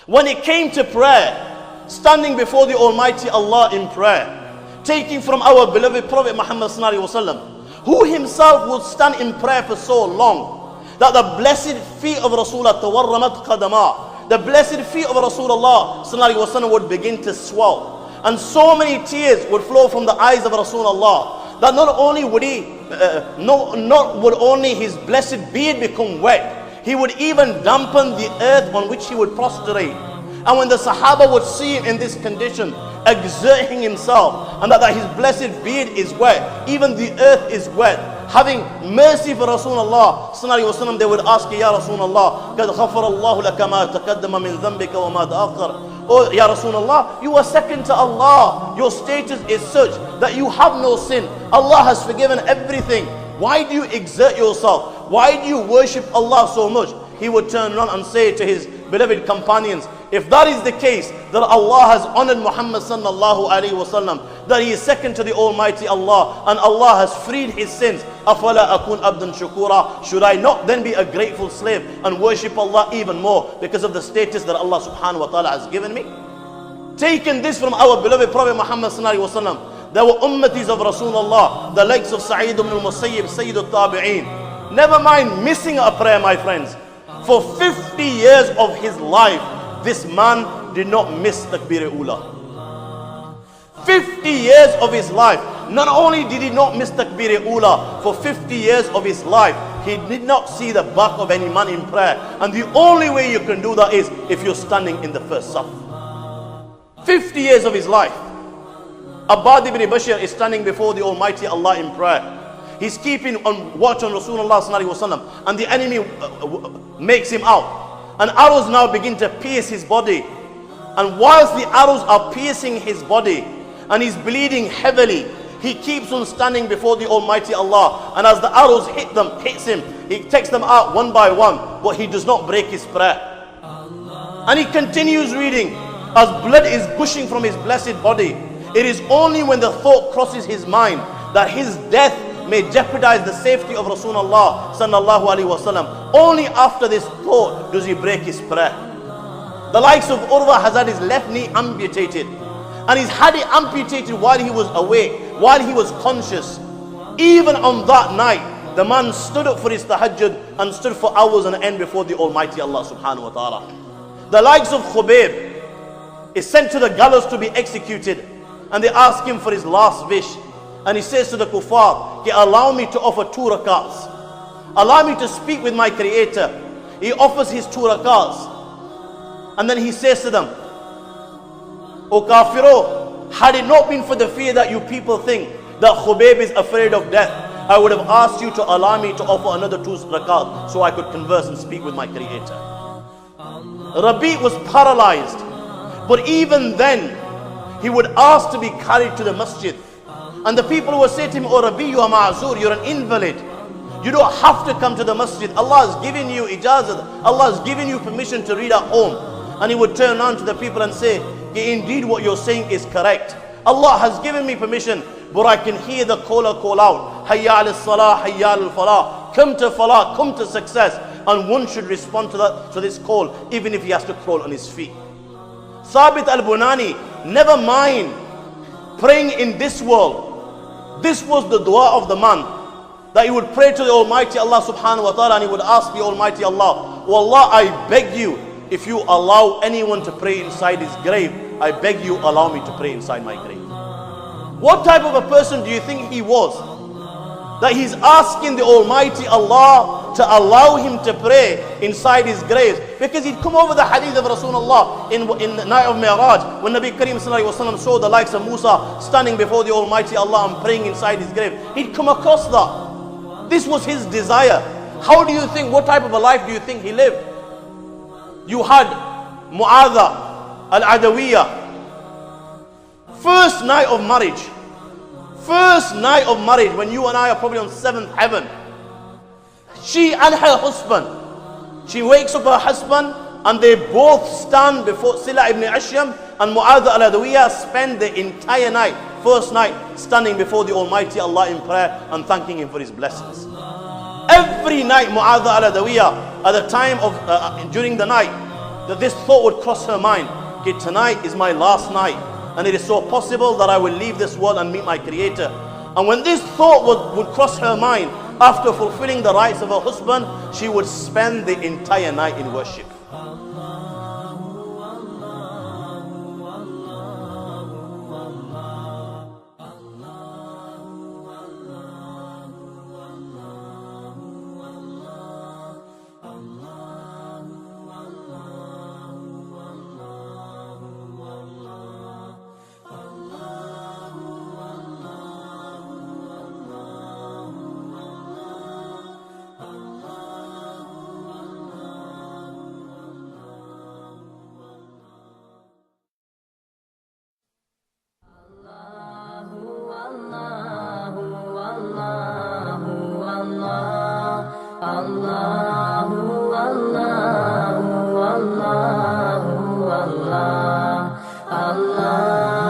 When it came to prayer, standing before the Almighty Allah in prayer, taking from our beloved Prophet Muhammad sallallahu alaihi wasallam, who himself would stand in prayer for so long that the blessed feet of Rasulullah tawarramat qadama, the blessed feet of Rasulullah sallallahu alaihi wasallam would begin to swell, and so many tears would flow from the eyes of Rasulullah that not only would would only his blessed beard become wet, he would even dampen the earth on which he would prostrate. And when the Sahaba would see him in this condition, exerting himself, and that his blessed beard is wet, even the earth is wet, having mercy for Rasulullah sallallahu alaihi wasallam, they would ask, Ya Rasulullah, قَدْ غَفَرَ اللَّهُ لَكَ مَا تَقَدَّمَ مِنْ ذَنْبِكَ وَمَا تَأَخَّرَ. Oh, Ya Rasulullah, you are second to Allah. Your status is such that you have no sin. Allah has forgiven everything. Why do you exert yourself? Why do you worship Allah so much? He would turn around and say to his beloved companions, if that is the case, that Allah has honored Muhammad sallallahu alaihi wasallam, that he is second to the Almighty Allah, and Allah has freed his sins, afala akun abdan shukura, should I not then be a grateful slave and worship Allah even more because of the status that Allah subhanahu wa ta'ala has given me? Taking this from our beloved Prophet Muhammad sallallahu alaihi wasallam, there were ummatis of Rasulullah, the likes of Sa'id ibn al-Musayyib, Sayyid al-Tabi'een. Never mind missing a prayer, my friends. For 50 years of his life, this man did not miss Takbir Ula. 50 years of his life, not only did he not miss Takbir Ula, for 50 years of his life, he did not see the back of any man in prayer. And the only way you can do that is if you're standing in the first saf. 50 years of his life. Abbad ibn Bashir is standing before the Almighty Allah in prayer. He's keeping on watch on Rasulullah sallallahu alaihi wasallam, and the enemy makes him out, and arrows now begin to pierce his body. And whilst the arrows are piercing his body and he's bleeding heavily, he keeps on standing before the Almighty Allah. And as the arrows hits him, he takes them out one by one, but he does not break his prayer. And he continues reading as blood is gushing from his blessed body. It is only when the thought crosses his mind that his death may jeopardize the safety of Rasulullah sallallahu alaihi wasallam, only after this thought does he break his prayer. The likes of Urwa has had his left knee amputated, and he's had it amputated while he was awake, while he was conscious. Even on that night, the man stood up for his tahajjud and stood for hours on end before the Almighty Allah subhanahu wa ta'ala. The likes of Khubayb is sent to the gallows to be executed, and they ask him for his last wish. And he says to the kuffar, allow me to offer 2 rakats. Allow me to speak with my Creator. He offers his 2 rakats. And then he says to them, O kafiro, had it not been for the fear that you people think that Khubayb is afraid of death, I would have asked you to allow me to offer another 2 rakats so I could converse and speak with my Creator. Rabi was paralyzed. But even then, he would ask to be carried to the masjid. And the people would say to him, Oh Rabi, you are ma'zur, you're an invalid. You don't have to come to the masjid. Allah has given you ijazat. Allah has given you permission to read at home. And he would turn around to the people and say, indeed what you're saying is correct. Allah has given me permission, but I can hear the caller call out, Hayya al-salah, hayya al-falah. Come to falah, come to success. And one should respond to this call, even if he has to crawl on his feet. Thabit al-Bunani, never mind praying in this world. This was the dua of the man, that he would pray to the Almighty Allah subhanahu wa ta'ala, and he would ask the Almighty Allah, Oh Allah, I beg you, if you allow anyone to pray inside his grave, I beg you allow me to pray inside my grave. What type of a person do you think he was, that he's asking the Almighty Allah to allow him to pray inside his grave? Because he'd come over the hadith of Rasulullah in the night of Mi'raj, when Nabi Kareem sallallahu alaihi wasallam saw the likes of Musa standing before the Almighty Allah and praying inside his grave. He'd come across that. This was his desire. How do you think, what type of a life do you think he lived? You had Mu'adha al-Adawiyya, first night of marriage. First night of marriage, when you and I are probably on 7th heaven. She and her husband, she wakes up her husband, and they both stand before Sila ibn Ashyam and Mu'adha al-Adawiyya, spend the entire night, first night, standing before the Almighty Allah in prayer and thanking Him for His blessings. Every night Mu'adha al-Adawiyya, at the time of, during the night, that this thought would cross her mind. Okay, tonight is my last night, and it is so possible that I will leave this world and meet my Creator. And when this thought would cross her mind, after fulfilling the rights of her husband, she would spend the entire night in worship. Allahu, Allahu, Allahu, Allah, Allah.